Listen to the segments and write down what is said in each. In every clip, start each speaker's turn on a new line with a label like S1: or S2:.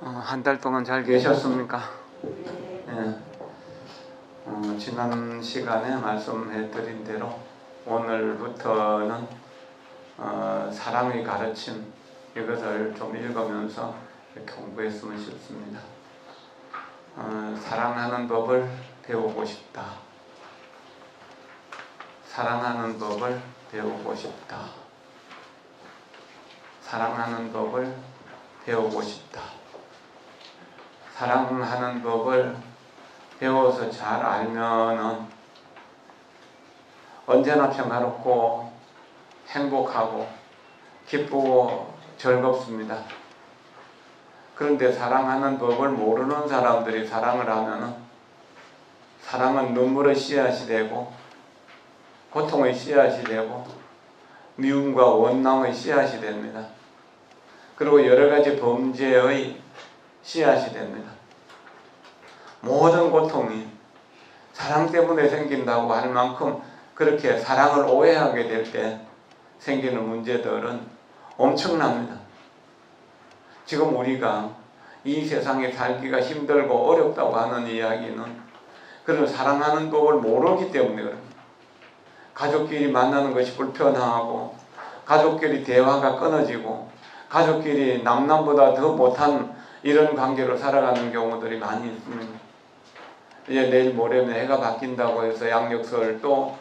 S1: 한 달 동안 잘 계셨습니까? 예. 지난 시간에 말씀해 드린 대로 오늘부터는 사랑의 가르침 이것을 좀 읽으면서 이렇게 공부했으면 싶습니다. 사랑하는 법을 배우고 싶다. 사랑하는 법을 배우고 싶다. 사랑하는 법을 배우고 싶다. 사랑하는 법을 배워서 잘 알면은 언제나 평화롭고 행복하고 기쁘고 즐겁습니다. 그런데 사랑하는 법을 모르는 사람들이 사랑을 하면은 사랑은 눈물의 씨앗이 되고 고통의 씨앗이 되고 미움과 원망의 씨앗이 됩니다. 그리고 여러가지 범죄의 씨앗이 됩니다. 모든 고통이 사랑 때문에 생긴다고 할 만큼 그렇게 사랑을 오해하게 될 때 생기는 문제들은 엄청납니다. 지금 우리가 이 세상에 살기가 힘들고 어렵다고 하는 이야기는 그런 사랑하는 법을 모르기 때문에 그럽니다. 가족끼리 만나는 것이 불편하고 가족끼리 대화가 끊어지고 가족끼리 남남보다 더 못한 이런 관계로 살아가는 경우들이 많이 있습니다. 이제 내일 모레면 해가 바뀐다고 해서 양력설 또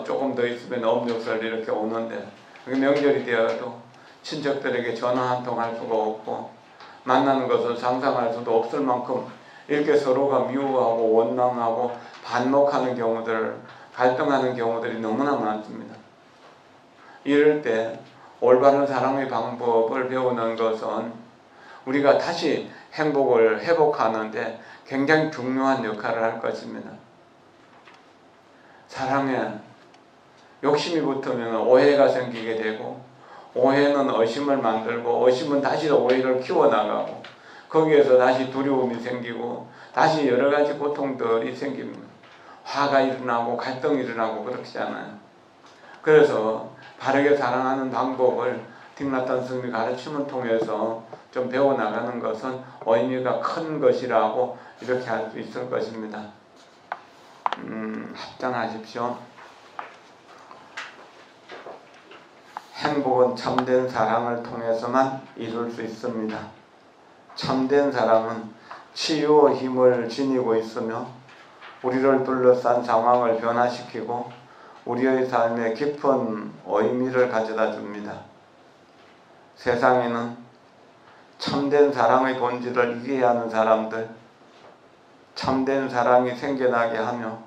S1: 조금 더 있으면 음력설 이렇게 오는데 명절이 되어도 친척들에게 전화 한 통 할 수가 없고 만나는 것을 상상할 수도 없을 만큼 이렇게 서로가 미워하고 원망하고 반목하는 경우들, 갈등하는 경우들이 너무나 많습니다. 이럴 때 올바른 사랑의 방법을 배우는 것은 우리가 다시 행복을 회복하는데 굉장히 중요한 역할을 할 것입니다. 사랑에 욕심이 붙으면 오해가 생기게 되고 오해는 의심을 만들고 의심은 다시 오해를 키워나가고 거기에서 다시 두려움이 생기고 다시 여러가지 고통들이 생깁니다. 화가 일어나고 갈등이 일어나고 그렇잖아요. 그래서 바르게 사랑하는 방법을 딕나탄 스님의 가르침을 통해서 좀 배워나가는 것은 의미가 큰 것이라고 이렇게 할 수 있을 것입니다. 합장하십시오. 행복은 참된 사랑을 통해서만 이룰 수 있습니다. 참된 사랑은 치유의 힘을 지니고 있으며 우리를 둘러싼 상황을 변화시키고 우리의 삶에 깊은 의미를 가져다 줍니다. 세상에는 참된 사랑의 본질을 이해하는 사람들, 참된 사랑이 생겨나게 하며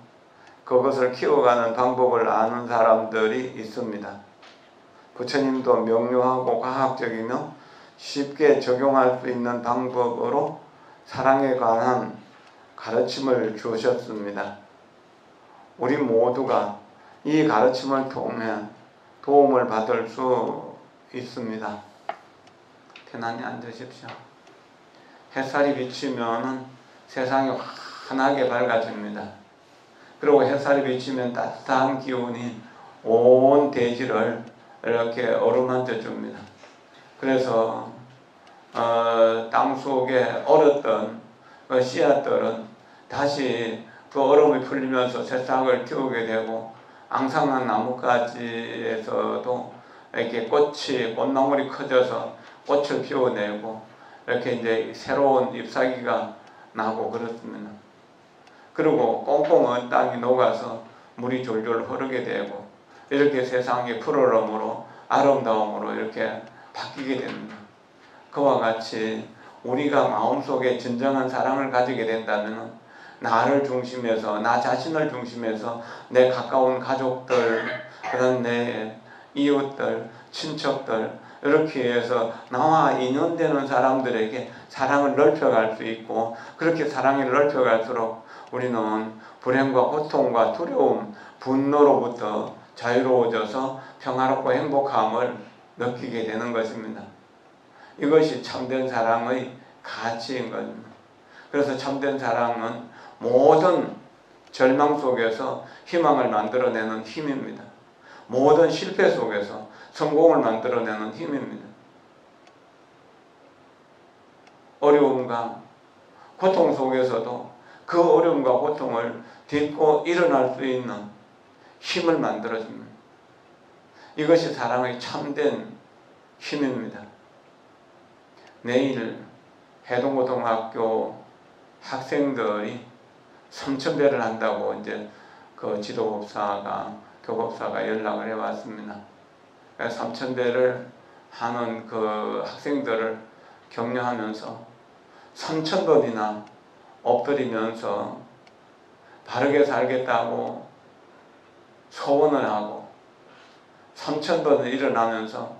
S1: 그것을 키워가는 방법을 아는 사람들이 있습니다. 부처님도 명료하고 과학적이며 쉽게 적용할 수 있는 방법으로 사랑에 관한 가르침을 주셨습니다. 우리 모두가 이 가르침을 통해 도움을 받을 수 있습니다. 편안히 앉으십시오. 햇살이 비치면 세상이 환하게 밝아집니다. 그리고 햇살이 비치면 따뜻한 기운이 온 대지를 이렇게 어루만져 줍니다. 그래서 땅속에 얼었던 그 씨앗들은 다시 그 얼음이 풀리면서 새싹을 틔우게 되고 앙상한 나뭇가지에서도 이렇게 꽃나물이 커져서 꽃을 피워내고 이렇게 이제 새로운 잎사귀가 나고 그렇습니다. 그리고 꽁꽁한 땅이 녹아서 물이 졸졸 흐르게 되고 이렇게 세상의 푸르름으로 아름다움으로 이렇게 바뀌게 됩니다. 그와 같이 우리가 마음속에 진정한 사랑을 가지게 된다면 나를 중심해서 나 자신을 중심해서 내 가까운 가족들 그런 내 이웃들 친척들 이렇게 해서 나와 인연되는 사람들에게 사랑을 넓혀갈 수 있고 그렇게 사랑을 넓혀갈수록 우리는 불행과 고통과 두려움, 분노로부터 자유로워져서 평화롭고 행복함을 느끼게 되는 것입니다. 이것이 참된 사랑의 가치인 것입니다. 그래서 참된 사랑은 모든 절망 속에서 희망을 만들어내는 힘입니다. 모든 실패 속에서 성공을 만들어내는 힘입니다. 어려움과 고통 속에서도 그 어려움과 고통을 딛고 일어날 수 있는 힘을 만들어줍니다. 이것이 사랑의 참된 힘입니다. 내일 해동고등학교 학생들이 삼천대를 한다고 이제 그 교법사가 연락을 해왔습니다. 삼천대를 하는 그 학생들을 격려하면서 3,000번이나 엎드리면서 바르게 살겠다고 소원을 하고 3,000번을 일어나면서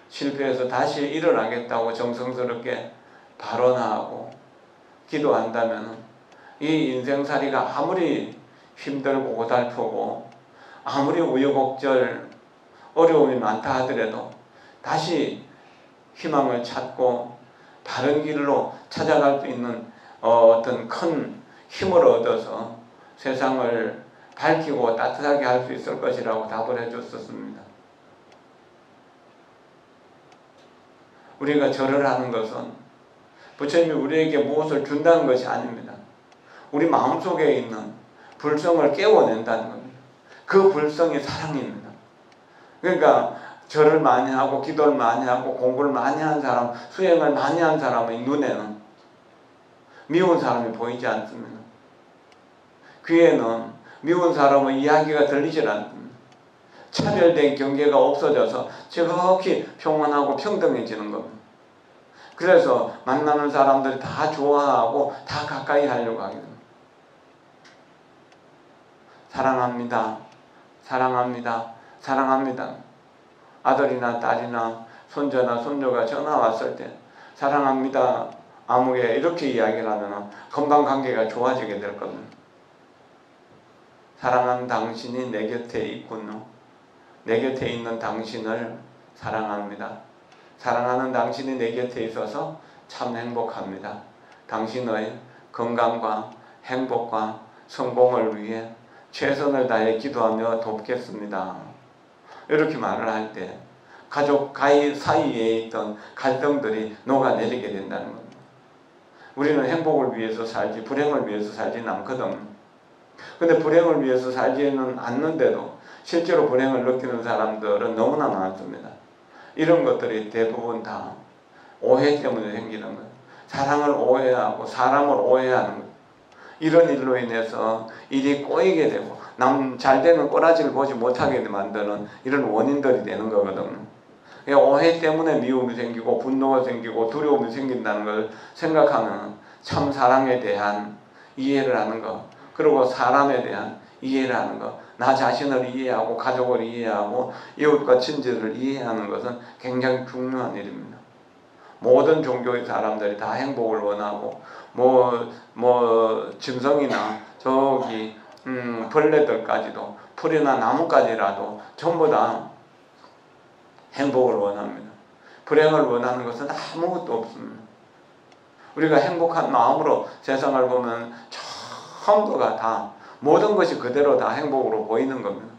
S1: 실패해서 다시 일어나겠다고 정성스럽게 발언하고 기도한다면 이 인생살이가 아무리 힘들고 고달프고 아무리 우여곡절 어려움이 많다 하더라도 다시 희망을 찾고 바른 길로 찾아갈 수 있는 어떤 큰 힘을 얻어서 세상을 밝히고 따뜻하게 할 수 있을 것이라고 답을 해줬었습니다. 우리가 절을 하는 것은 부처님이 우리에게 무엇을 준다는 것이 아닙니다. 우리 마음속에 있는 불성을 깨워낸다는 겁니다. 그 불성이 사랑입니다. 그러니까 절을 많이 하고 기도를 많이 하고 공부를 많이 한 사람, 수행을 많이 한 사람의 눈에는 미운 사람이 보이지 않습니다. 귀에는 미운 사람의 이야기가 들리질 않습니다. 차별된 경계가 없어져서 지극히 평온하고 평등해지는 겁니다. 그래서 만나는 사람들이 다 좋아하고 다 가까이 하려고 하게 됩니다. 사랑합니다. 사랑합니다. 사랑합니다. 아들이나 딸이나 손자나 손녀가 전화 왔을 때 사랑합니다. 아무개 이렇게 이야기를 하면 금방 관계가 좋아지게 될 겁니다. 사랑하는 당신이 내 곁에 있군요. 내 곁에 있는 당신을 사랑합니다. 사랑하는 당신이 내 곁에 있어서 참 행복합니다. 당신의 건강과 행복과 성공을 위해 최선을 다해 기도하며 돕겠습니다. 이렇게 말을 할 때 가족 사이에 있던 갈등들이 녹아내리게 된다는 겁니다. 우리는 행복을 위해서 살지 불행을 위해서 살지는 않거든요. 근데 불행을 위해서 살지는 않는데도 실제로 불행을 느끼는 사람들은 너무나 많습니다. 이런 것들이 대부분 다 오해 때문에 생기는 거예요. 사랑을 오해하고 사람을 오해하는 거예요. 이런 일로 인해서 일이 꼬이게 되고 남 잘 되는 꼬라지를 보지 못하게 만드는 이런 원인들이 되는 거거든요. 오해 때문에 미움이 생기고 분노가 생기고 두려움이 생긴다는 걸 생각하면 참 사랑에 대한 이해를 하는 것, 그리고 사람에 대한 이해를 하는 것, 나 자신을 이해하고 가족을 이해하고 이웃과 친지를 이해하는 것은 굉장히 중요한 일입니다. 모든 종교의 사람들이 다 행복을 원하고 짐승이나 저기 벌레들까지도 풀이나 나무까지라도 전부 다 행복을 원합니다. 불행을 원하는 것은 아무것도 없습니다. 우리가 행복한 마음으로 세상을 보면 전부가 다 모든 것이 그대로 다 행복으로 보이는 겁니다.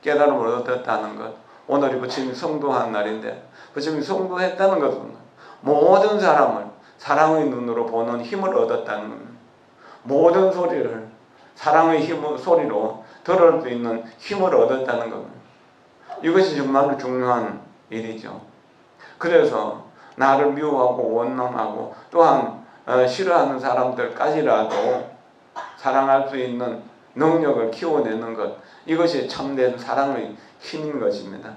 S1: 깨달음을 얻었다는 것. 오늘이 부처님이 성도한 날인데 부처님이 성도했다는 것은 모든 사람을 사랑의 눈으로 보는 힘을 얻었다는 겁니다. 모든 소리를 사랑의 소리로 들을 수 있는 힘을 얻었다는 겁니다. 이것이 정말로 중요한 일이죠. 그래서 나를 미워하고 원망하고 또한 싫어하는 사람들까지라도 사랑할 수 있는 능력을 키워내는 것, 이것이 참된 사랑의 힘인 것입니다.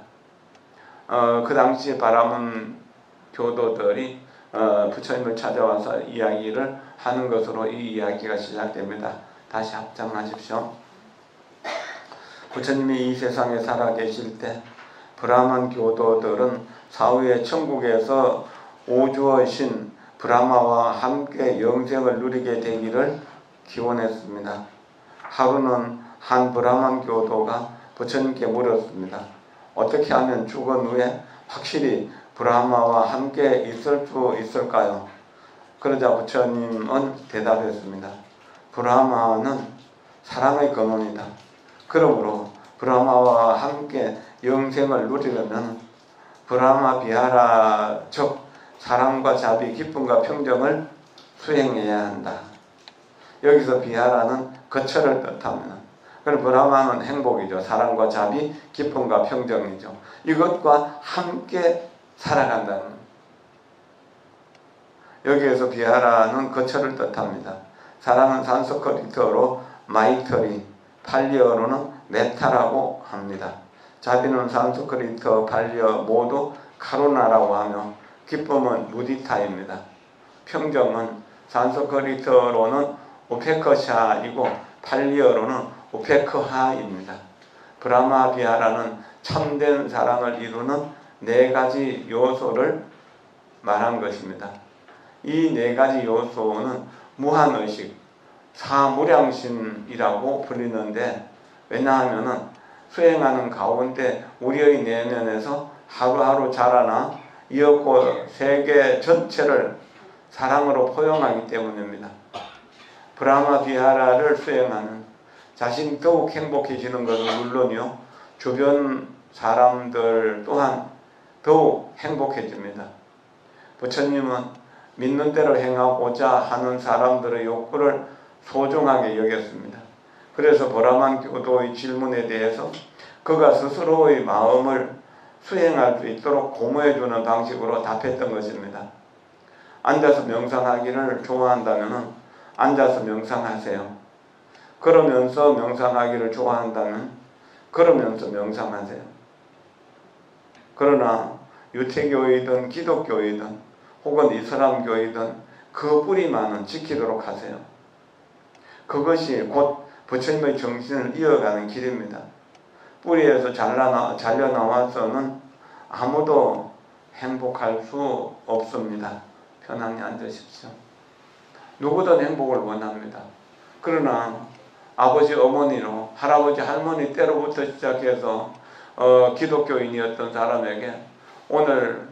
S1: 그 당시에 바라문 교도들이 부처님을 찾아와서 이야기를 하는 것으로 이 이야기가 시작됩니다. 다시 합장하십시오. 부처님이 이 세상에 살아계실 때 브라만 교도들은 사후에 천국에서 우주의 신 브라마와 함께 영생을 누리게 되기를 기원했습니다. 하루는 한 브라만 교도가 부처님께 물었습니다. 어떻게 하면 죽은 후에 확실히 브라마와 함께 있을 수 있을까요? 그러자 부처님은 대답했습니다. 브라마는 사랑의 근원이다. 그러므로 브라마와 함께 영생을 누리려면 브라마 비하라, 즉 사랑과 자비, 기쁨과 평정을 수행해야 한다. 여기서 비하라는 거처를 뜻합니다. 그럼 브라마는 행복이죠. 사랑과 자비, 기쁨과 평정이죠. 이것과 함께 살아간다는, 여기에서 비하라는 거처를 뜻합니다. 사랑은 산스크리트어로 마이터리, 팔리어로는 메타라고 합니다. 자비는 산스크리트어, 팔리어 모두 카루나라고 하며 기쁨은 무디타입니다. 평정은 산스크리트어로는 우페커샤이고 팔리어로는 우페크하입니다. 브라마 비하라는 참된 사랑을 이루는 네 가지 요소를 말한 것입니다. 이 네 가지 요소는 무한의식, 사무량심이라고 불리는데, 왜냐하면 수행하는 가운데 우리의 내면에서 하루하루 자라나 이었고 세계 전체를 사랑으로 포용하기 때문입니다. 브라마 비하라를 수행하는 자신이 더욱 행복해지는 것은 물론이요, 주변 사람들 또한 더욱 행복해집니다. 부처님은 믿는 대로 행하고자 하는 사람들의 욕구를 소중하게 여겼습니다. 그래서 브라만 교도의 질문에 대해서 그가 스스로의 마음을 수행할 수 있도록 고무해주는 방식으로 답했던 것입니다. 앉아서 명상하기를 좋아한다면 앉아서 명상하세요. 그러면서 명상하기를 좋아한다면 그러면서 명상하세요. 그러나 유태교이든 기독교이든 혹은 이슬람교이든 그 뿌리만은 지키도록 하세요. 그것이 곧 부처님의 정신을 이어가는 길입니다. 뿌리에서 잘려 나와서는 아무도 행복할 수 없습니다. 편안히 앉으십시오. 누구든 행복을 원합니다. 그러나 아버지 어머니로 할아버지 할머니 때로부터 시작해서 기독교인이었던 사람에게 오늘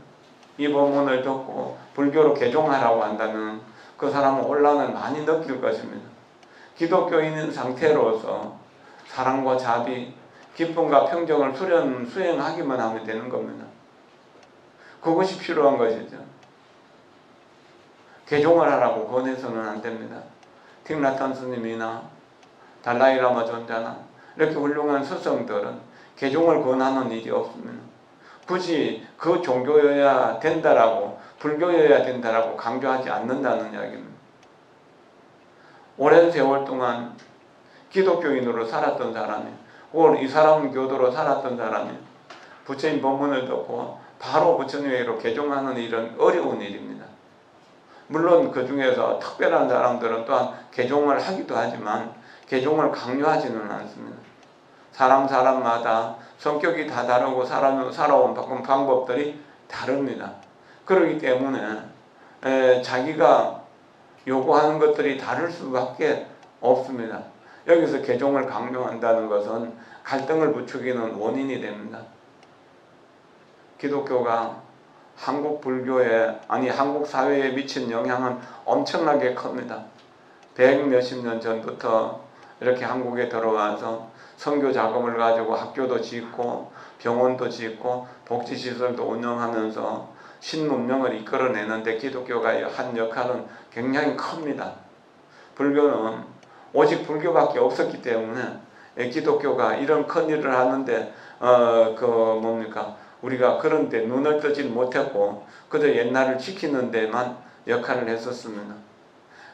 S1: 이 법문을 듣고 불교로 개종하라고 한다면 그 사람은 혼란을 많이 느낄 것입니다. 기독교인인 상태로서 사랑과 자비, 기쁨과 평정을 수행하기만 하면 되는 겁니다. 그것이 필요한 것이죠. 개종을 하라고 권해서는 안 됩니다. 틱나탄 스님이나 달라이라마 존자나 이렇게 훌륭한 스승들은 개종을 권하는 일이 없습니다. 굳이 그 종교여야 된다라고, 불교여야 된다라고 강조하지 않는다는 이야기입니다. 오랜 세월 동안 기독교인으로 살았던 사람이, 혹은 이슬람 교도로 살았던 사람이 부처님 법문을 듣고 바로 부처님으로 개종하는 일은 어려운 일입니다. 물론 그 중에서 특별한 사람들은 또한 개종을 하기도 하지만 개종을 강요하지는 않습니다. 사람마다 성격이 다 다르고 살아온 방법들이 다릅니다. 그렇기 때문에 자기가 요구하는 것들이 다를 수밖에 없습니다. 여기서 개종을 강요한다는 것은 갈등을 부추기는 원인이 됩니다. 기독교가 한국 사회에 미친 영향은 엄청나게 큽니다. 100몇십 년 전부터 이렇게 한국에 들어와서 선교 자금을 가지고 학교도 짓고 병원도 짓고 복지시설도 운영하면서 신문명을 이끌어내는데 기독교가 한 역할은 굉장히 큽니다. 불교는 오직 불교밖에 없었기 때문에 기독교가 이런 큰 일을 하는데 우리가 그런 데 눈을 뜨지 못했고 그저 옛날을 지키는 데만 역할을 했었습니다.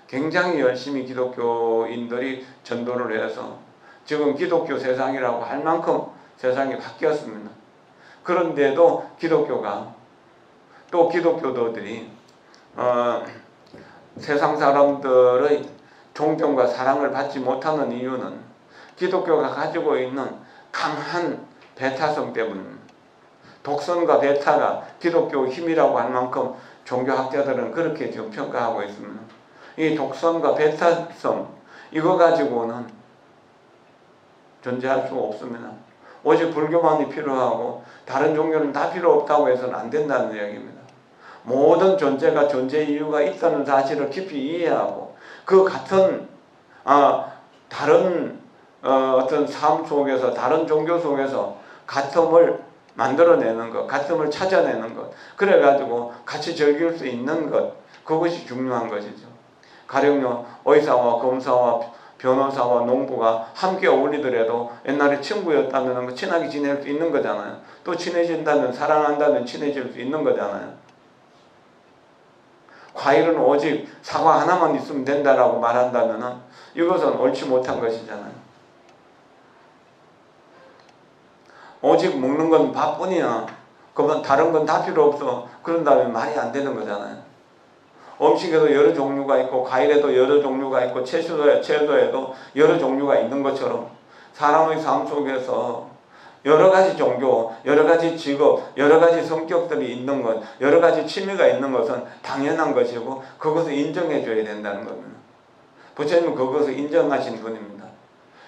S1: 굉장히 열심히 기독교인들이 전도를 해서 지금 기독교 세상이라고 할 만큼 세상이 바뀌었습니다. 그런데도 기독교도들이 세상 사람들의 존경과 사랑을 받지 못하는 이유는 기독교가 가지고 있는 강한 배타성 때문입니다. 독선과 배타가 기독교 힘이라고 할 만큼 종교학자들은 그렇게 지금 평가하고 있습니다. 이 독선과 배타성, 이거 가지고는 존재할 수 없습니다. 오직 불교만이 필요하고 다른 종교는 다 필요 없다고 해서는 안 된다는 이야기입니다. 모든 존재가 존재 이유가 있다는 사실을 깊이 이해하고 그 같은 다른 어떤 삶 속에서, 다른 종교 속에서 같음을 만들어내는 것, 가슴을 찾아내는 것, 그래가지고 같이 즐길 수 있는 것, 그것이 중요한 것이죠. 가령요, 의사와 검사와 변호사와 농부가 함께 어울리더라도 옛날에 친구였다면 친하게 지낼 수 있는 거잖아요. 또 친해진다면, 사랑한다면 친해질 수 있는 거잖아요. 과일은 오직 사과 하나만 있으면 된다라고 말한다면 이것은 옳지 못한 것이잖아요. 오직 먹는 건 밥뿐이야. 그러면 다른 건 다 필요 없어. 그런다면 말이 안 되는 거잖아요. 음식에도 여러 종류가 있고 과일에도 여러 종류가 있고 채소에도 여러 종류가 있는 것처럼 사람의 삶 속에서 여러 가지 종교, 여러 가지 직업, 여러 가지 성격들이 있는 것, 여러 가지 취미가 있는 것은 당연한 것이고 그것을 인정해 줘야 된다는 겁니다. 부처님은 그것을 인정하신 분입니다.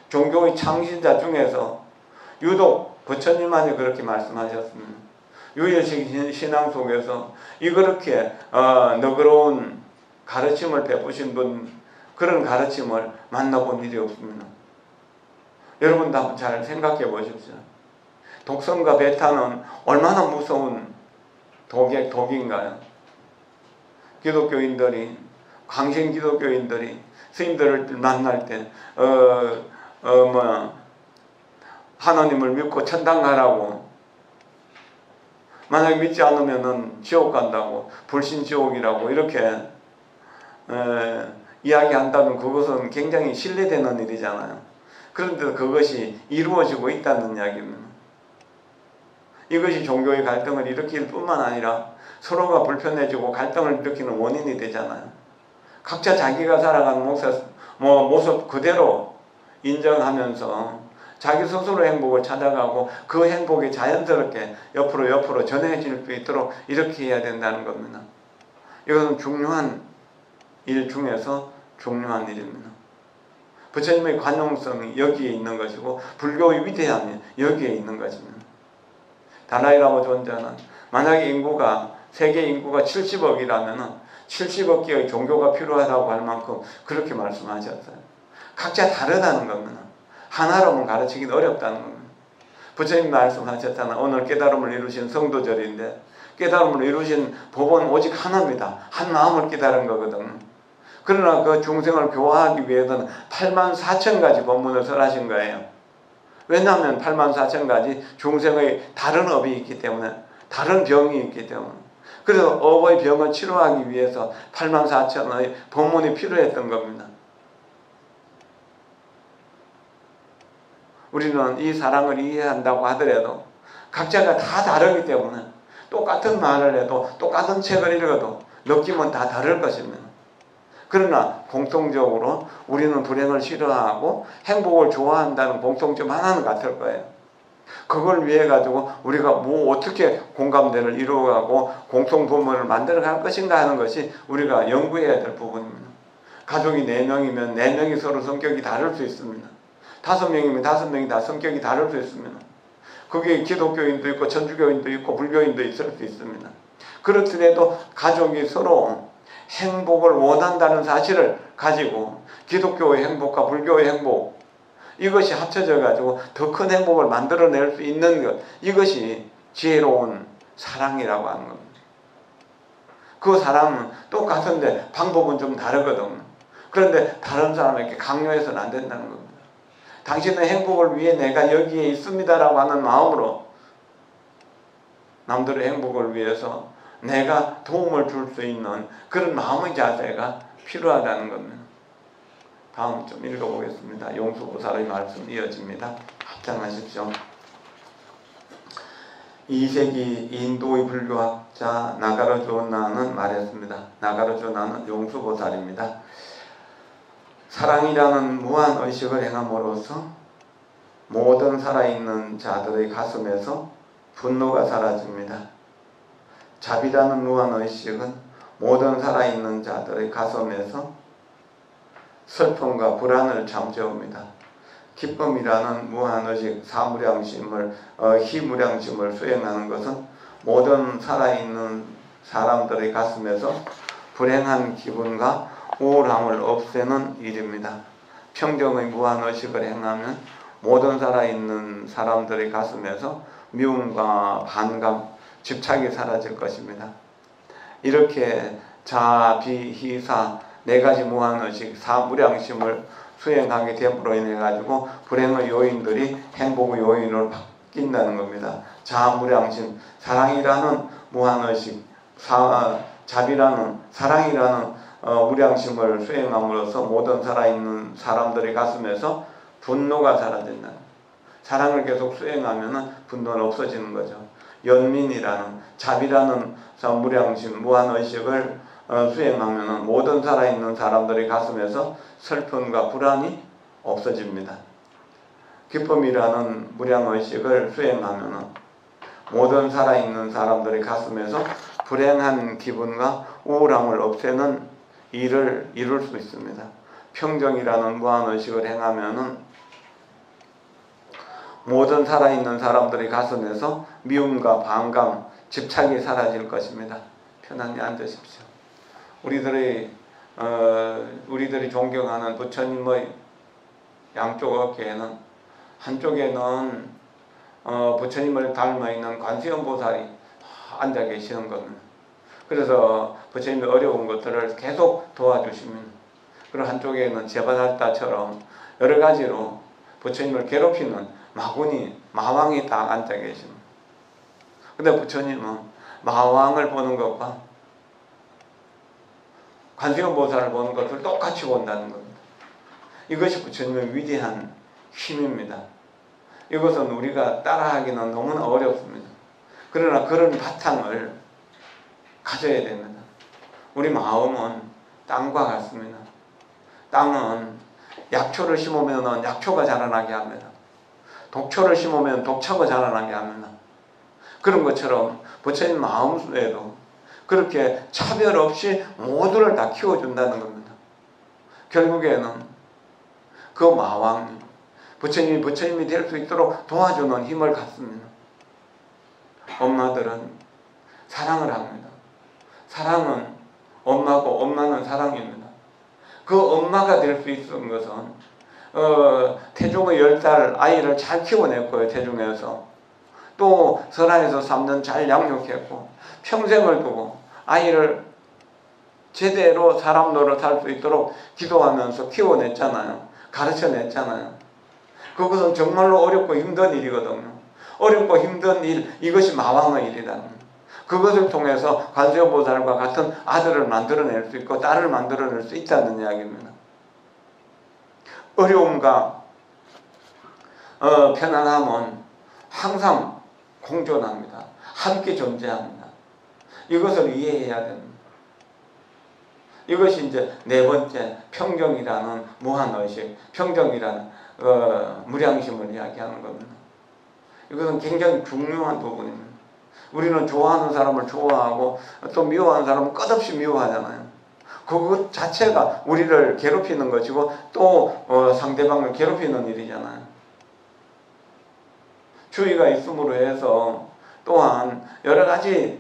S1: 종교의 창시자 중에서 유독 부처님만이 그렇게 말씀하셨습니다. 유일식 신앙 속에서 이렇게 너그러운 가르침을 베푸신 분, 그런 가르침을 만나본 일이 없습니다. 여러분도 한번 잘 생각해 보십시오. 독성과 배타는 얼마나 무서운 독인가요? 기독교인들이, 광신 기독교인들이 스님들을 만날 때 하나님을 믿고 천당 가라고, 만약에 믿지 않으면은 지옥 간다고, 불신지옥이라고 이렇게 이야기한다면 그것은 굉장히 신뢰되는 일이잖아요. 그런데 그것이 이루어지고 있다는 이야기입니다. 이것이 종교의 갈등을 일으킬 뿐만 아니라 서로가 불편해지고 갈등을 일으키는 원인이 되잖아요. 각자 자기가 살아가는 모습 그대로 인정하면서 자기 스스로 행복을 찾아가고 그 행복이 자연스럽게 옆으로 전해질 수 있도록 이렇게 해야 된다는 겁니다. 이것은 중요한 일 중에서 중요한 일입니다. 부처님의 관용성이 여기에 있는 것이고 불교의 위대함이 여기에 있는 것입니다. 달라이라마 존자는 만약에 세계 인구가 70억이라면 70억 개의 종교가 필요하다고 할 만큼 그렇게 말씀하셨어요. 각자 다르다는 겁니다. 하나로만 가르치기는 어렵다는 겁니다. 부처님 말씀하셨잖아요. 오늘 깨달음을 이루신 성도절인데 깨달음을 이루신 법은 오직 하나입니다. 한 마음을 깨달은 거거든요. 그러나 그 중생을 교화하기 위해서는 84,000가지 법문을 설하신 거예요. 왜냐하면 84,000가지 중생의 다른 업이 있기 때문에, 다른 병이 있기 때문에. 그래서 업의 병을 치료하기 위해서 84,000의 법문이 필요했던 겁니다. 우리는 이 사랑을 이해한다고 하더라도 각자가 다 다르기 때문에 똑같은 말을 해도 똑같은 책을 읽어도 느낌은 다 다를 것입니다. 그러나 공통적으로 우리는 불행을 싫어하고 행복을 좋아한다는 공통점 하나는 같을 거예요. 그걸 위해 가지고 우리가 어떻게 공감대를 이루어가고 공통분모를 만들어갈 것인가 하는 것이 우리가 연구해야 될 부분입니다. 가족이 4명이면 4명이 서로 성격이 다를 수 있습니다. 5명이면 5명이 다 성격이 다를 수 있습니다. 그게 기독교인도 있고 천주교인도 있고 불교인도 있을 수 있습니다. 그렇더라도 가족이 서로 행복을 원한다는 사실을 가지고 기독교의 행복과 불교의 행복, 이것이 합쳐져 가지고 더 큰 행복을 만들어낼 수 있는 것, 이것이 지혜로운 사랑이라고 하는 겁니다. 그 사랑은 똑같은데 방법은 좀 다르거든요. 그런데 다른 사람에게 강요해서는 안 된다는 겁니다. 당신의 행복을 위해 내가 여기에 있습니다라고 하는 마음으로 남들의 행복을 위해서 내가 도움을 줄 수 있는 그런 마음의 자세가 필요하다는 겁니다. 다음 좀 읽어보겠습니다. 용수보살의 말씀 이어집니다. 합장하십시오. 2세기 인도의 불교학자 나가르주나는 말했습니다. 나가르주나는 용수보살입니다. 사랑이라는 무한 의식을 행함으로써 모든 살아있는 자들의 가슴에서 분노가 사라집니다. 자비라는 무한의식은 모든 살아있는 자들의 가슴에서 슬픔과 불안을 잠재웁니다. 기쁨이라는 무한의식 희무량심을 수행하는 것은 모든 살아있는 사람들의 가슴에서 불행한 기분과 우울함을 없애는 일입니다. 평정의 무한의식을 행하면 모든 살아있는 사람들의 가슴에서 미움과 반감, 집착이 사라질 것입니다. 이렇게 자비희사 네 가지 무한의식 사무량심을 수행하게 됨으로 인해 가지고 불행의 요인들이 행복의 요인으로 바뀐다는 겁니다. 자무량심, 사랑이라는 무한의식, 자비라는 사랑이라는 무량심을 수행함으로써 모든 살아있는 사람들의 가슴에서 분노가 사라진다. 사랑을 계속 수행하면 분노는 없어지는 거죠. 연민이라는 자비라는 무량심, 무한의식을 수행하면 모든 살아있는 사람들의 가슴에서 슬픔과 불안이 없어집니다. 기쁨이라는 무량의식을 수행하면 모든 살아있는 사람들의 가슴에서 불행한 기분과 우울함을 없애는 일을 이룰 수 있습니다. 평정이라는 무한의식을 행하면 모든 살아있는 사람들의 가슴에서 미움과 반감, 집착이 사라질 것입니다. 편안히 앉으십시오. 우리들이 존경하는 부처님의 양쪽 어깨에는 한쪽에는 부처님을 닮아 있는 관세음보살이 앉아 계시는 겁니다. 그래서 부처님의 어려운 것들을 계속 도와주시면, 그리고 한쪽에는 제바달다처럼 여러 가지로 부처님을 괴롭히는 마왕이 딱 앉아 계십니다. 근데 부처님은 마왕을 보는 것과 관세음보살을 보는 것을 똑같이 본다는 겁니다. 이것이 부처님의 위대한 힘입니다. 이것은 우리가 따라하기는 너무나 어렵습니다. 그러나 그런 바탕을 가져야 됩니다. 우리 마음은 땅과 같습니다. 땅은 약초를 심으면 약초가 자라나게 합니다. 독초를 심으면 독초가 자라나게 합니다. 그런 것처럼 부처님 마음에도 그렇게 차별 없이 모두를 다 키워준다는 겁니다. 결국에는 그 마왕이 부처님이 될 수 있도록 도와주는 힘을 갖습니다. 엄마들은 사랑을 합니다. 사랑은 엄마고 엄마는 사랑입니다. 그 엄마가 될 수 있는 것은 태중의 10달 아이를 잘 키워냈고요. 태중에서 또 설화에서 3년 잘 양육했고 평생을 두고 아이를 제대로 사람 노릇 할 수 있도록 기도하면서 키워냈잖아요. 가르쳐냈잖아요. 그것은 정말로 어렵고 힘든 일이거든요. 어렵고 힘든 일, 이것이 마왕의 일이다. 그것을 통해서 관세음보살과 같은 아들을 만들어낼 수 있고 딸을 만들어낼 수 있다는 이야기입니다. 어려움과 편안함은 항상 공존합니다. 함께 존재합니다. 이것을 이해해야 됩니다. 이것이 이제 네 번째 평정이라는 무한의식, 평정이라는 무량심을 이야기하는 겁니다. 이것은 굉장히 중요한 부분입니다. 우리는 좋아하는 사람을 좋아하고 또 미워하는 사람은 끝없이 미워하잖아요. 그것 자체가 우리를 괴롭히는 것이고 또 상대방을 괴롭히는 일이잖아요. 주의가 있음으로 해서 또한 여러 가지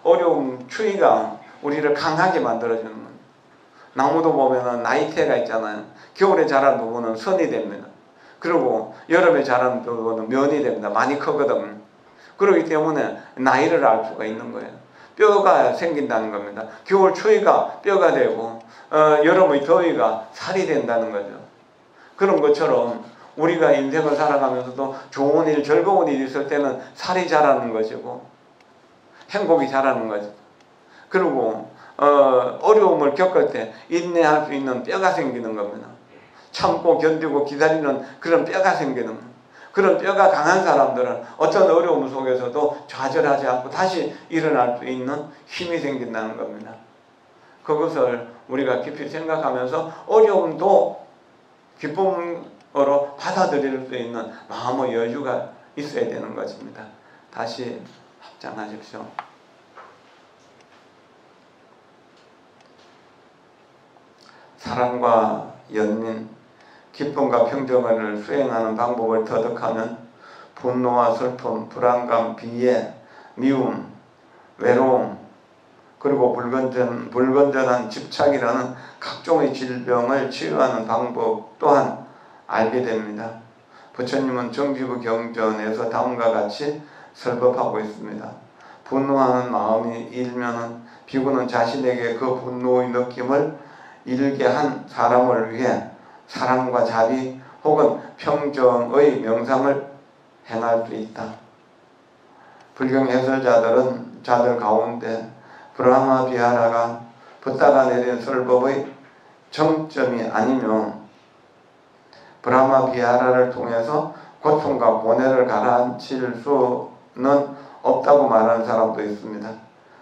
S1: 어려움, 추위가 우리를 강하게 만들어주는 거예요. 나무도 보면은 나이테가 있잖아요. 겨울에 자란 부분은 선이 됩니다. 그리고 여름에 자란 부분은 면이 됩니다. 많이 크거든요. 그렇기 때문에 나이를 알 수가 있는 거예요. 뼈가 생긴다는 겁니다. 겨울 추위가 뼈가 되고 여름의 더위가 살이 된다는 거죠. 그런 것처럼 우리가 인생을 살아가면서도 좋은 일, 즐거운 일이 있을 때는 살이 자라는 것이고 행복이 자라는 거죠. 그리고 어려움을 겪을 때 인내할 수 있는 뼈가 생기는 겁니다. 참고 견디고 기다리는 그런 뼈가 생기는 겁니다. 그런 뼈가 강한 사람들은 어떤 어려움 속에서도 좌절하지 않고 다시 일어날 수 있는 힘이 생긴다는 겁니다. 그것을 우리가 깊이 생각하면서 어려움도 기쁨으로 받아들일 수 있는 마음의 여유가 있어야 되는 것입니다. 다시 합장하십시오. 사랑과 연민, 기쁨과 평정을 수행하는 방법을 터득하면 분노와 슬픔, 불안감, 비애, 미움, 외로움, 그리고 불건전한 집착이라는 각종의 질병을 치유하는 방법 또한 알게 됩니다. 부처님은 정지부 경전에서 다음과 같이 설법하고 있습니다. 분노하는 마음이 일면은 비구는 자신에게 그 분노의 느낌을 일게 한 사람을 위해 사랑과 자비 혹은 평정의 명상을 행할 수 있다. 불경 해설자들 가운데 브라마 비하라가 붓다가 내린 설법의 정점이 아니면 브라마 비하라를 통해서 고통과 고뇌를 가라앉힐 수는 없다고 말하는 사람도 있습니다.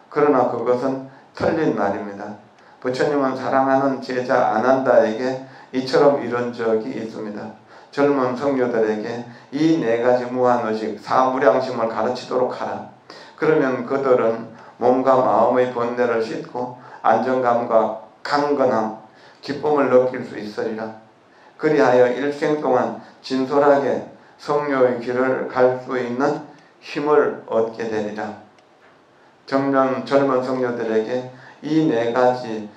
S1: 그러나 그것은 틀린 말입니다. 부처님은 사랑하는 제자 아난다에게 이처럼 이런 적이 있습니다. 젊은 성녀들에게 이 네 가지 무한의식 사무량심을 가르치도록 하라. 그러면 그들은 몸과 마음의 번뇌를 씻고 안정감과 강건함, 기쁨을 느낄 수 있으리라. 그리하여 일생 동안 진솔하게 성료의 길을 갈 수 있는 힘을 얻게 되리라. 젊은 성녀들에게 이 네 가지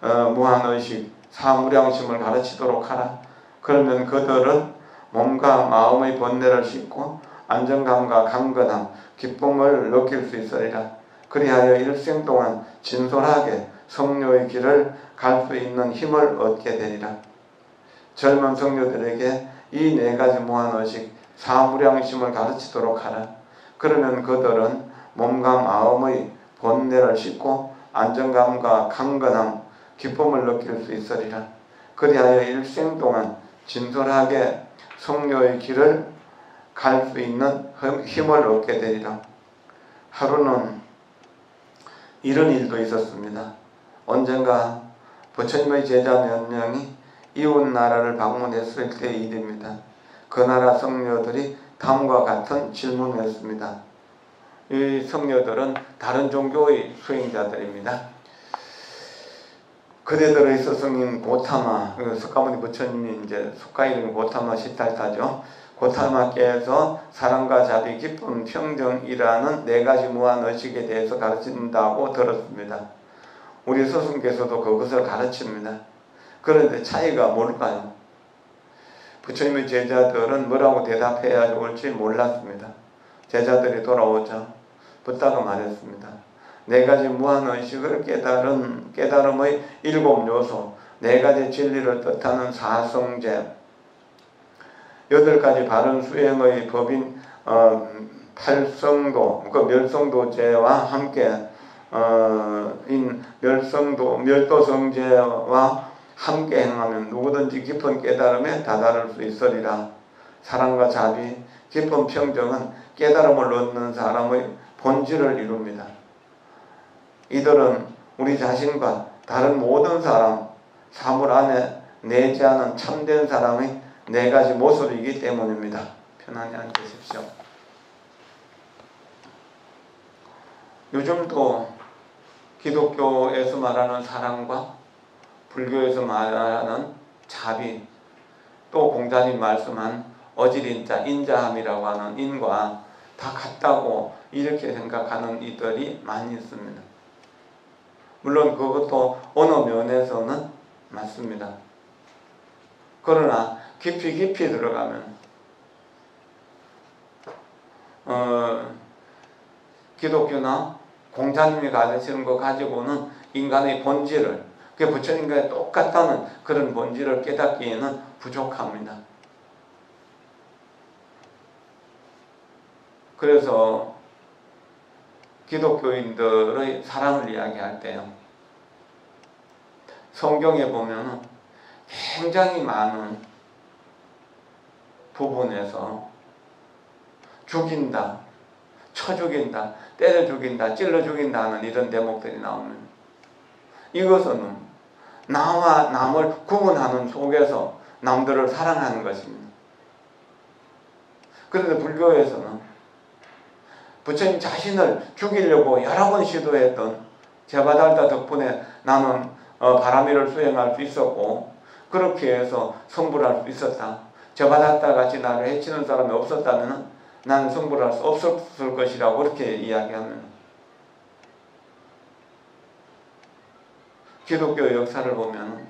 S1: 무한의식 사무량심을 가르치도록 하라. 그러면 그들은 몸과 마음의 번뇌를 씻고 안정감과 강건함, 기쁨을 느낄 수 있으리라. 그리하여 일생 동안 진솔하게 성료의 길을 갈 수 있는 힘을 얻게 되리라. 젊은 성녀들에게 이 네 가지 무한의식 사무량심을 가르치도록 하라. 그러면 그들은 몸과 마음의 번뇌를 씻고 안정감과 강건함, 기쁨을 느낄 수 있으리라. 그리하여 일생 동안 진솔하게 성료의 길을 갈 수 있는 힘을 얻게 되리라. 하루는 이런 일도 있었습니다. 언젠가 부처님의 제자 몇 명이 이웃 나라를 방문했을 때의 일입니다. 그 나라 성녀들이 다음과 같은 질문을 했습니다. 이 성녀들은 다른 종교의 수행자들입니다. 그대들의 스승인 고타마, 석가모니 부처님이 이제 속가 이름이 고타마 시탈타죠. 고타마께서 사랑과 자비, 기쁨, 평정이라는 네 가지 무한의식에 대해서 가르친다고 들었습니다. 우리 스승께서도 그것을 가르칩니다. 그런데 차이가 뭘까요? 부처님의 제자들은 뭐라고 대답해야 좋을지 몰랐습니다. 제자들이 돌아오자 붓다가 말했습니다. 네 가지 무한의식을 깨달음의 7요소, 네 가지 진리를 뜻하는 사성제, 8가지 바른 수행의 법인 팔성도, 그 멸성도제와 함께 멸도성제와 함께 행하면 누구든지 깊은 깨달음에 다다를 수 있으리라. 사랑과 자비, 깊은 평정은 깨달음을 얻는 사람의 본질을 이룹니다. 이들은 우리 자신과 다른 모든 사람, 사물 안에 내재하는 참된 사람의 네 가지 모습이기 때문입니다. 편안히 앉으십시오. 요즘도 기독교에서 말하는 사랑과 불교에서 말하는 자비, 또 공자님 말씀한 어지린자, 인자함이라고 하는 인과 다 같다고 이렇게 생각하는 이들이 많이 있습니다. 물론 그것도 어느 면에서는 맞습니다. 그러나 깊이 들어가면 기독교나 공자님이 가르치는 것 가지고는 인간의 본질을, 그게 부처님과 똑같다는 그런 본질을 깨닫기에는 부족합니다. 그래서 기독교인들의 사랑을 이야기할 때요, 성경에 보면 굉장히 많은 부분에서 죽인다, 쳐 죽인다, 때려 죽인다, 찔러 죽인다 하는 이런 대목들이 나옵니다. 이것은 나와 남을 구분하는 속에서 남들을 사랑하는 것입니다. 그런데 불교에서는 부처님 자신을 죽이려고 여러 번 시도했던 제바달다 덕분에 나는 바라미를 수행할 수 있었고, 그렇게 해서 성불할 수 있었다. 제바달다 같이 나를 해치는 사람이 없었다면 나는 성불할 수 없었을 것이라고 그렇게 이야기하면, 기독교 역사를 보면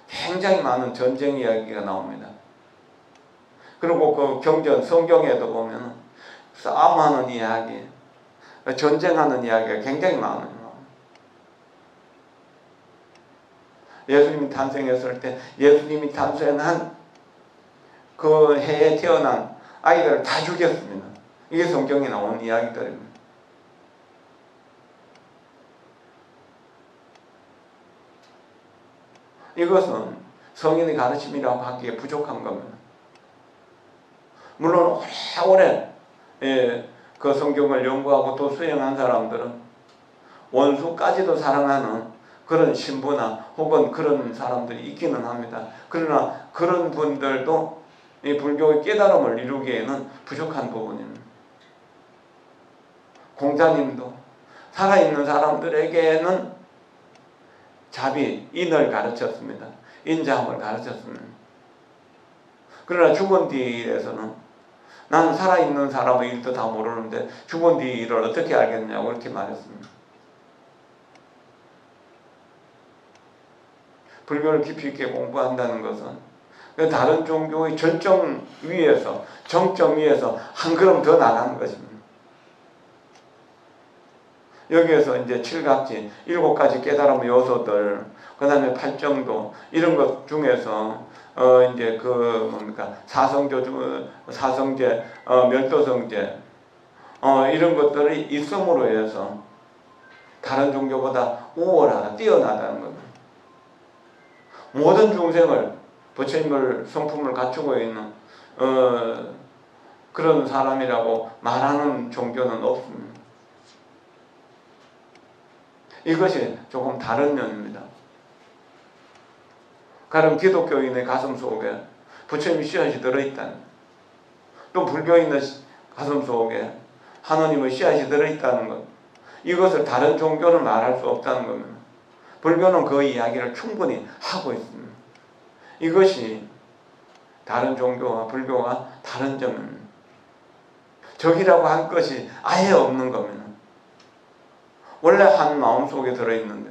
S1: 굉장히 많은 전쟁 이야기가 나옵니다. 그리고 그 경전 성경에도 보면 싸움하는 이야기, 전쟁하는 이야기가 굉장히 많아요. 예수님이 탄생했을 때 예수님이 탄생한 그 해에 태어난 아이들을 다 죽였습니다. 이게 성경에 나온 이야기들입니다. 이것은 성인의 가르침이라고 하기에 부족한 겁니다. 물론 오래오래 그 성경을 연구하고 또 수행한 사람들은 원수까지도 사랑하는 그런 신부나 혹은 그런 사람들이 있기는 합니다. 그러나 그런 분들도 이 불교의 깨달음을 이루기에는 부족한 부분입니다. 공자님도 살아있는 사람들에게는 자비, 인을 가르쳤습니다. 인자함을 가르쳤습니다. 그러나 죽은 뒤에서는 나는 살아있는 사람의 일도 다 모르는데 죽은 뒤 일을 어떻게 알겠냐고 그렇게 말했습니다. 불교를 깊이 있게 공부한다는 것은 다른 종교의 절정 위에서, 정점 위에서 한 걸음 더 나가는 것입니다. 여기에서 이제 칠각지, 7가지 깨달음 요소들, 그 다음에 팔정도, 이런 것 중에서, 이제 사성제, 멸도성제, 이런 것들이 있음으로 해서 다른 종교보다 우월하다, 뛰어나다는 겁니다. 모든 중생을 부처님을 성품을 갖추고 있는 그런 사람이라고 말하는 종교는 없습니다. 이것이 조금 다른 면입니다. 가령 기독교인의 가슴 속에 부처님의 씨앗이 들어있다는, 또 불교인의 가슴 속에 하느님의 씨앗이 들어있다는 것, 이것을 다른 종교는 말할 수 없다는 겁니다. 불교는 그 이야기를 충분히 하고 있습니다. 이것이 다른 종교와 불교가 다른 점입니다. 적이라고 할 것이 아예 없는 겁니다. 원래 한 마음속에 들어있는데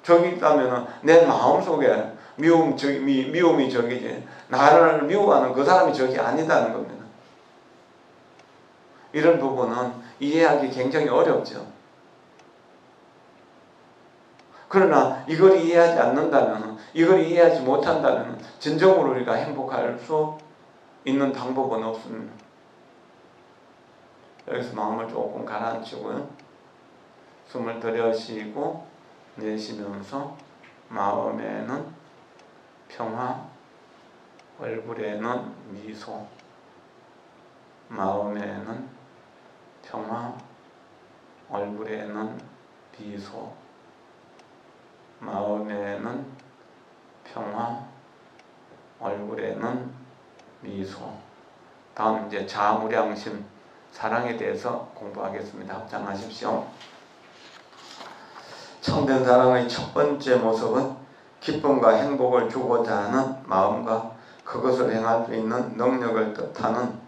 S1: 적이 있다면 내 마음속에 미움이 적이지 나를 미워하는 그 사람이 적이 아니다는 겁니다. 이런 부분은 이해하기 굉장히 어렵죠. 그러나 이걸 이해하지 않는다면, 이걸 이해하지 못한다면 진정으로 우리가 행복할 수 있는 방법은 없습니다. 여기서 마음을 조금 가라앉히고요. 숨을 들여쉬고 내쉬면서 마음에는 평화, 얼굴에는 미소, 마음에는 평화, 얼굴에는 비소, 마음에는 평화, 얼굴에는 미소. 다음 이제 자무량심, 사랑에 대해서 공부하겠습니다. 합장하십시오. 참된 사랑의 첫 번째 모습은 기쁨과 행복을 주고자 하는 마음과 그것을 행할 수 있는 능력을 뜻하는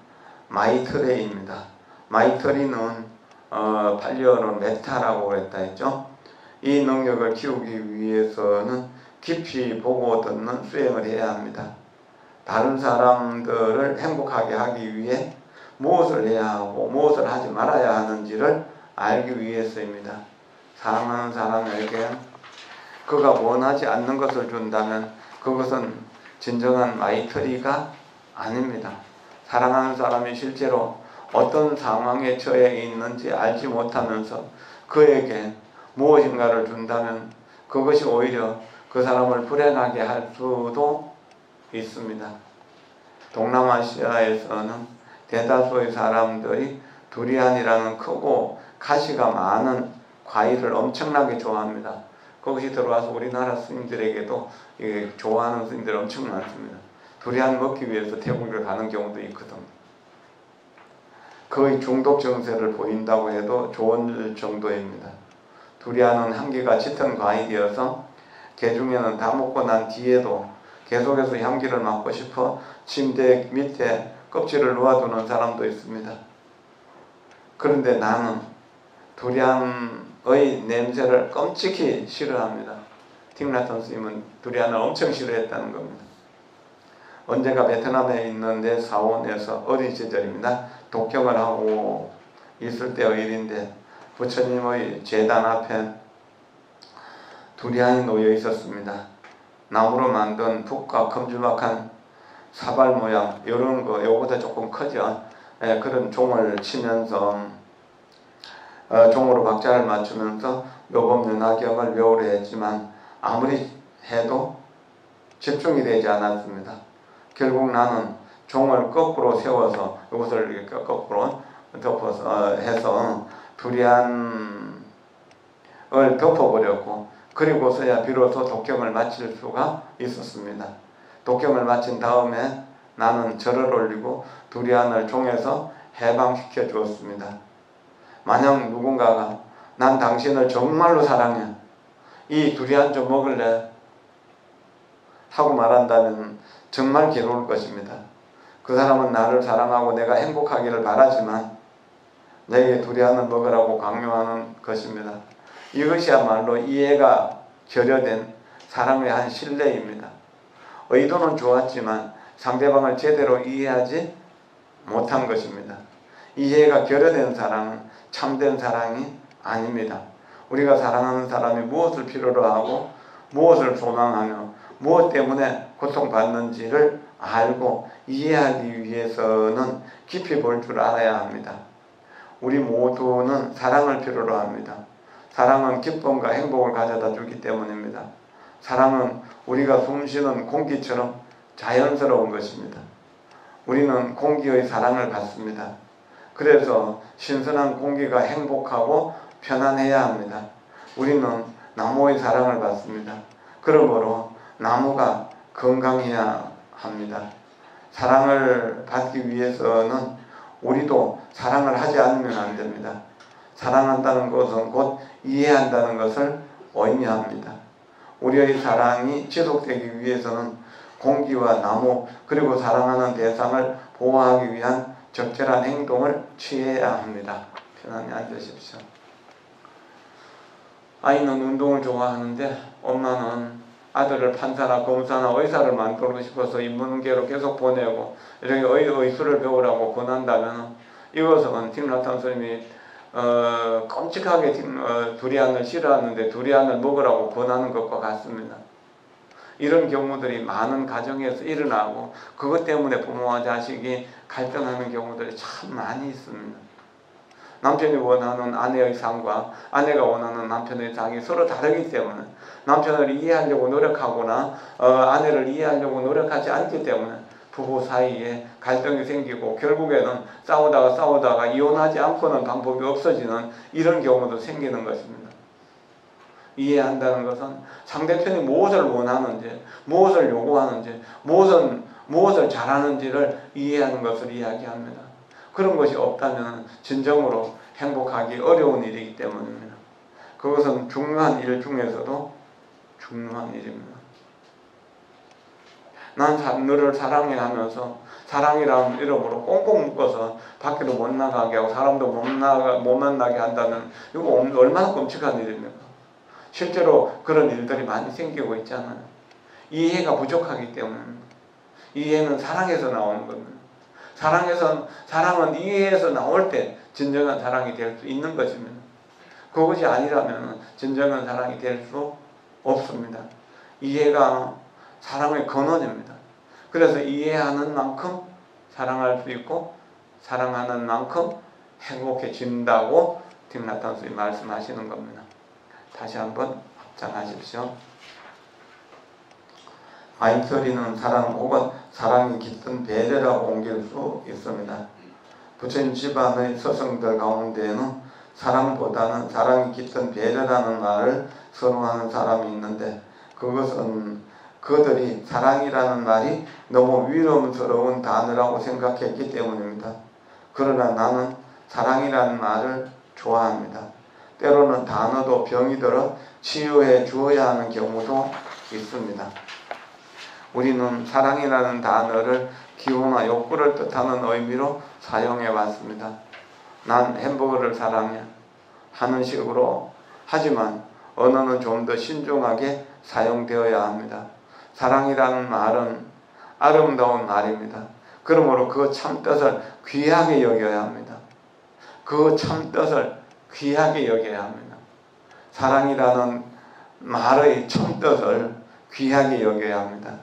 S1: 마이트레이입니다. 마이트리는 팔리어로 메타라고 그랬다 했죠. 이 능력을 키우기 위해서는 깊이 보고 듣는 수행을 해야 합니다. 다른 사람들을 행복하게 하기 위해 무엇을 해야 하고 무엇을 하지 말아야 하는지를 알기 위해서입니다. 사랑하는 사람에게 그가 원하지 않는 것을 준다면 그것은 진정한 마이터리가 아닙니다. 사랑하는 사람이 실제로 어떤 상황에 처해 있는지 알지 못하면서 그에게 무엇인가를 준다면 그것이 오히려 그 사람을 불행하게 할 수도 있습니다. 동남아시아에서는 대다수의 사람들이 두리안이라는 크고 가시가 많은 과일을 엄청나게 좋아합니다. 그것이 들어와서 우리나라 스님들에게도 좋아하는 스님들이 엄청 많습니다. 두리안 먹기 위해서 태국을 가는 경우도 있거든. 거의 중독 증세를 보인다고 해도 좋은 정도입니다. 두리안은 향기가 짙은 과일이어서 개중에는 다 먹고 난 뒤에도 계속해서 향기를 맡고 싶어 침대 밑에 껍질을 놓아두는 사람도 있습니다. 그런데 나는 두리안의 냄새를 끔찍히 싫어합니다. 틱나턴 스님은 두리안을 엄청 싫어했다는 겁니다. 언제가 베트남에 있는 내 사원에서 어린 시절입니다. 독경을 하고 있을 때의 일인데 부처님의 제단 앞에 두리안이 놓여 있었습니다. 나무로 만든 푹과 큼지막한 사발 모양 이런 거 요거보다 조금 크죠. 그런 종을 치면서 종으로 박자를 맞추면서 묘법연화경을 외우려 했지만 아무리 해도 집중이 되지 않았습니다. 결국 나는 종을 거꾸로 세워서 이것을 이렇게 거꾸로 덮어서 해서 두리안을 덮어버렸고 그리고서야 비로소 독경을 마칠 수가 있었습니다. 독경을 마친 다음에 나는 절을 올리고 두리안을 종에서 해방시켜 주었습니다. 만약 누군가가 난 당신을 정말로 사랑해, 이 두리안 좀 먹을래? 하고 말한다면 정말 괴로울 것입니다. 그 사람은 나를 사랑하고 내가 행복하기를 바라지만 내게 두리안을 먹으라고 강요하는 것입니다. 이것이야말로 이해가 결여된 사랑의 한 실례입니다. 의도는 좋았지만 상대방을 제대로 이해하지 못한 것입니다. 이해가 결여된 사랑은 참된 사랑이 아닙니다. 우리가 사랑하는 사람이 무엇을 필요로 하고 무엇을 소망하며 무엇 때문에 고통받는지를 알고 이해하기 위해서는 깊이 볼 줄 알아야 합니다. 우리 모두는 사랑을 필요로 합니다. 사랑은 기쁨과 행복을 가져다 주기 때문입니다. 사랑은 우리가 숨쉬는 공기처럼 자연스러운 것입니다. 우리는 공기의 사랑을 받습니다. 그래서 신선한 공기가 행복하고 편안해야 합니다. 우리는 나무의 사랑을 받습니다. 그러므로 나무가 건강해야 합니다. 사랑을 받기 위해서는 우리도 사랑을 하지 않으면 안 됩니다. 사랑한다는 것은 곧 이해한다는 것을 의미합니다. 우리의 사랑이 지속되기 위해서는 공기와 나무 그리고 사랑하는 대상을 보호하기 위한 적절한 행동을 취해야 합니다. 편안히 앉으십시오. 아이는 운동을 좋아하는데 엄마는 아들을 판사나 검사나 의사를 만들고 싶어서 인문계로 계속 보내고 이렇게 의술을 배우라고 권한다면 이것은 틱나탄 스님이 끔찍하게 두리안을 싫어하는데 두리안을 먹으라고 권하는 것과 같습니다. 이런 경우들이 많은 가정에서 일어나고 그것 때문에 부모와 자식이 갈등하는 경우들이 참 많이 있습니다. 남편이 원하는 아내의 삶과 아내가 원하는 남편의 삶이 서로 다르기 때문에 남편을 이해하려고 노력하거나 아내를 이해하려고 노력하지 않기 때문에 부부 사이에 갈등이 생기고 결국에는 싸우다가 이혼하지 않고는 방법이 없어지는 이런 경우도 생기는 것입니다. 이해한다는 것은 상대편이 무엇을 원하는지, 무엇을 요구하는지, 무엇을 잘하는지를 이해하는 것을 이야기합니다. 그런 것이 없다면 진정으로 행복하기 어려운 일이기 때문입니다. 그것은 중요한 일 중에서도 중요한 일입니다. 난 너를 사랑해 하면서 사랑이라는 이름으로 꽁꽁 묶어서 밖으로 못 나가게 하고 사람도 못 만나게 한다면 이거 얼마나 끔찍한 일입니까? 실제로 그런 일들이 많이 생기고 있잖아요. 이해가 부족하기 때문입니다. 이해는 사랑에서 나오는 겁니다. 사랑은 이해에서 나올 때 진정한 사랑이 될 수 있는 것입니다. 그것이 아니라면 진정한 사랑이 될 수 없습니다. 이해가 사랑의 근원입니다. 그래서 이해하는 만큼 사랑할 수 있고 사랑하는 만큼 행복해진다고 틱나탄 스님이 말씀하시는 겁니다. 다시 한번 합장하십시오. 아인처리는 사랑 혹은 사랑이 깃든 배려라고 옮길 수 있습니다. 부처님 집안의 스승들 가운데에는 사랑보다는 사랑이 깃든 배려라는 말을 선호하는 사람이 있는데 그것은 그들이 사랑이라는 말이 너무 위험스러운 단어라고 생각했기 때문입니다. 그러나 나는 사랑이라는 말을 좋아합니다. 때로는 단어도 병이 들어 치유해 주어야 하는 경우도 있습니다. 우리는 사랑이라는 단어를 기호나 욕구를 뜻하는 의미로 사용해 왔습니다. 난 햄버거를 사랑해 하는 식으로 하지만 언어는 좀 더 신중하게 사용되어야 합니다. 사랑이라는 말은 아름다운 날입니다. 그러므로 그 참뜻을 귀하게 여겨야 합니다. 그 참뜻을 귀하게 여겨야 합니다. 사랑이라는 말의 참뜻을 귀하게 여겨야 합니다.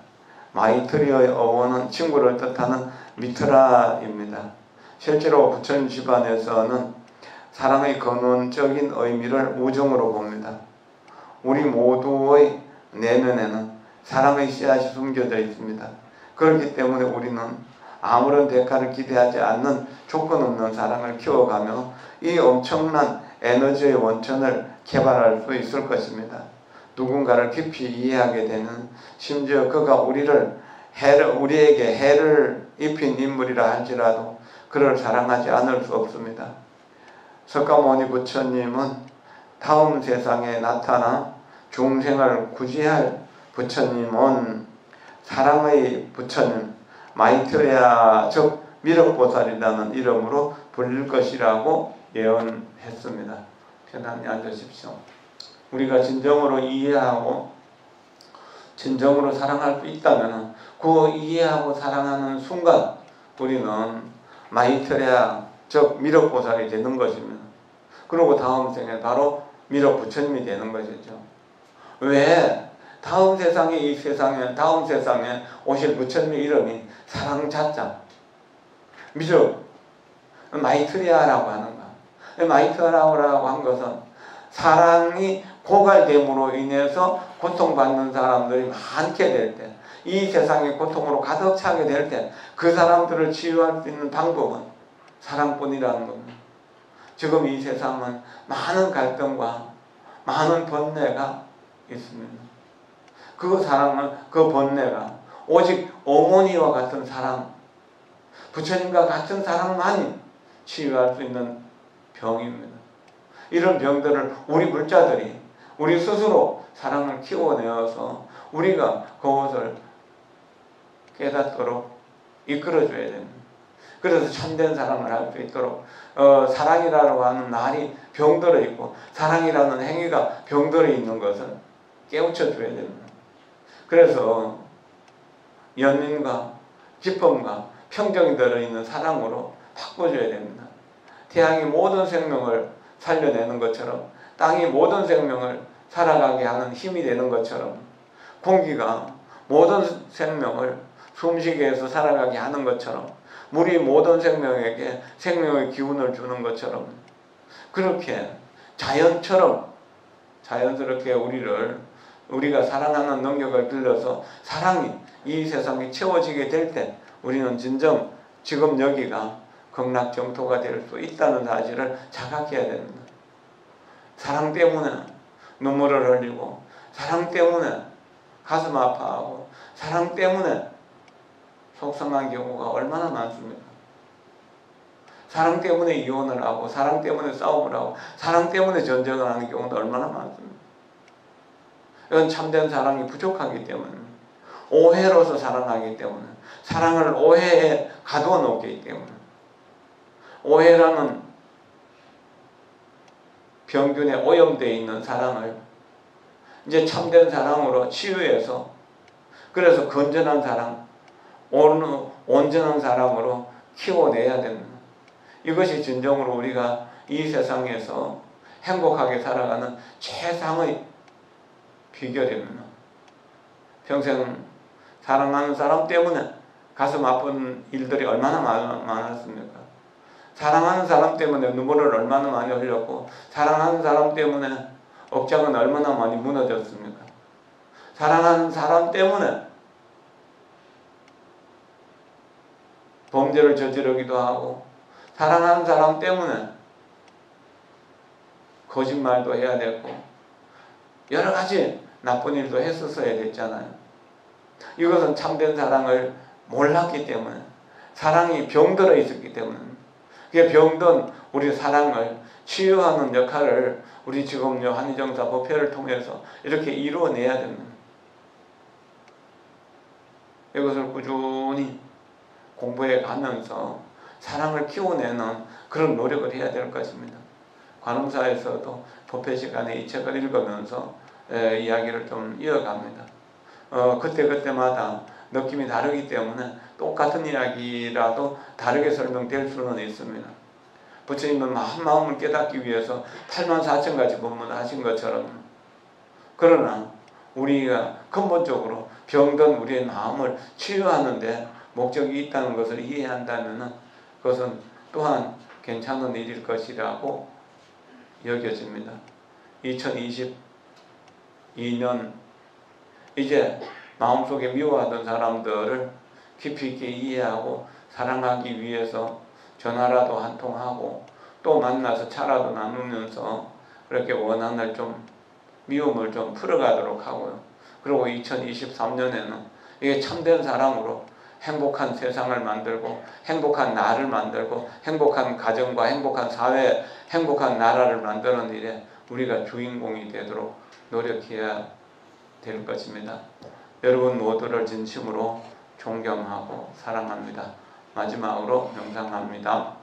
S1: 마이트리의 어원은 친구를 뜻하는 미트라입니다. 실제로 부처님 집안에서는 사랑의 근원적인 의미를 우정으로 봅니다. 우리 모두의 내면에는 사랑의 씨앗이 숨겨져 있습니다. 그렇기 때문에 우리는 아무런 대가를 기대하지 않는 조건 없는 사랑을 키워가며 이 엄청난 에너지의 원천을 개발할 수 있을 것입니다. 누군가를 깊이 이해하게 되는, 심지어 그가 우리에게 해를 입힌 인물이라 할지라도 그를 사랑하지 않을 수 없습니다. 석가모니 부처님은 다음 세상에 나타나 중생을 구제할 부처님은 사랑의 부처님, 마이트레야 즉 미륵보살이라는 이름으로 불릴 것이라고 예언했습니다. 편안히 앉으십시오. 우리가 진정으로 이해하고 진정으로 사랑할 수 있다면 그 이해하고 사랑하는 순간 우리는 마이트레야 즉 미륵보살이 되는 것입니다. 그리고 다음 생에 바로 미륵부처님이 되는 것이죠. 왜? 다음 세상에 다음 세상에 오실 부처님의 이름이 사랑자자 미륵 마이트레야라고 하는가. 마이트레야라고 한 것은 사랑이 고갈됨으로 인해서 고통받는 사람들이 많게 될 때, 이 세상의 고통으로 가득 차게 될 때 그 사람들을 치유할 수 있는 방법은 사랑뿐이라는 겁니다. 지금 이 세상은 많은 갈등과 많은 번뇌가 있습니다. 그 사랑은, 그 번뇌가 오직 어머니와 같은 사랑, 부처님과 같은 사랑만이 치유할 수 있는 병입니다. 이런 병들을 우리 불자들이 우리 스스로 사랑을 키워내어서 우리가 그것을 깨닫도록 이끌어줘야 됩니다. 그래서 참된 사랑을 할 수 있도록 사랑이라고 하는 말이 병들어 있고 사랑이라는 행위가 병들어 있는 것을 깨우쳐 줘야 됩니다. 그래서 연민과 기쁨과 평정이 들어있는 사랑으로 바꿔줘야 됩니다. 태양이 모든 생명을 살려내는 것처럼, 땅이 모든 생명을 살아가게 하는 힘이 되는 것처럼, 공기가 모든 생명을 숨쉬게 해서 살아가게 하는 것처럼, 물이 모든 생명에게 생명의 기운을 주는 것처럼, 그렇게 자연처럼 자연스럽게 우리가 사랑하는 능력을 빌려서 사랑이 이 세상에 채워지게 될 때 우리는 진정 지금 여기가 극락정토가 될 수 있다는 사실을 자각해야 됩니다. 사랑 때문에 눈물을 흘리고, 사랑 때문에 가슴 아파하고, 사랑 때문에 속상한 경우가 얼마나 많습니까? 사랑 때문에 이혼을 하고, 사랑 때문에 싸움을 하고, 사랑 때문에 전쟁을 하는 경우도 얼마나 많습니까? 이건 참된 사랑이 부족하기 때문에, 오해로서 사랑하기 때문에, 사랑을 오해에 가두어 놓기 때문에, 오해라는 병균에 오염되어 있는 사랑을 이제 참된 사랑으로 치유해서, 그래서 건전한 사랑, 온전한 사랑으로 키워내야 됩니다. 이것이 진정으로 우리가 이 세상에서 행복하게 살아가는 최상의 비결입니다. 평생 사랑하는 사람 때문에 가슴 아픈 일들이 얼마나 많았습니까? 사랑하는 사람 때문에 눈물을 얼마나 많이 흘렸고, 사랑하는 사람 때문에 억장은 얼마나 많이 무너졌습니까? 사랑하는 사람 때문에 범죄를 저지르기도 하고, 사랑하는 사람 때문에 거짓말도 해야 됐고, 여러 가지 나쁜 일도 했었어야 됐잖아요. 이것은 참된 사랑을 몰랐기 때문에, 사랑이 병들어 있었기 때문에, 그 병든 우리 사랑을 치유하는 역할을 우리 지금 한의정사 법회를 통해서 이렇게 이루어내야 됩니다. 이것을 꾸준히 공부해 가면서 사랑을 키워내는 그런 노력을 해야 될 것입니다. 관음사에서도 법회 시간에 이 책을 읽으면서 이야기를 좀 이어갑니다. 그때그때마다 느낌이 다르기 때문에 똑같은 이야기라도 다르게 설명될 수는 있습니다. 부처님은 한 마음을 깨닫기 위해서 84,000가지 법문을 하신 것처럼, 그러나 우리가 근본적으로 병든 우리의 마음을 치유하는데 목적이 있다는 것을 이해한다면 그것은 또한 괜찮은 일일 것이라고 여겨집니다. 2022년 이제 마음속에 미워하던 사람들을 깊이 있게 이해하고 사랑하기 위해서 전화라도 한 통하고 또 만나서 차라도 나누면서 그렇게 원한을 좀, 미움을 좀 풀어가도록 하고요. 그리고 2023년에는 이게 참된 사람으로 행복한 세상을 만들고 행복한 나를 만들고 행복한 가정과 행복한 사회, 행복한 나라를 만드는 일에 우리가 주인공이 되도록 노력해야 될 것입니다. 여러분 모두를 진심으로 존경하고 사랑합니다. 마지막으로 명상합니다.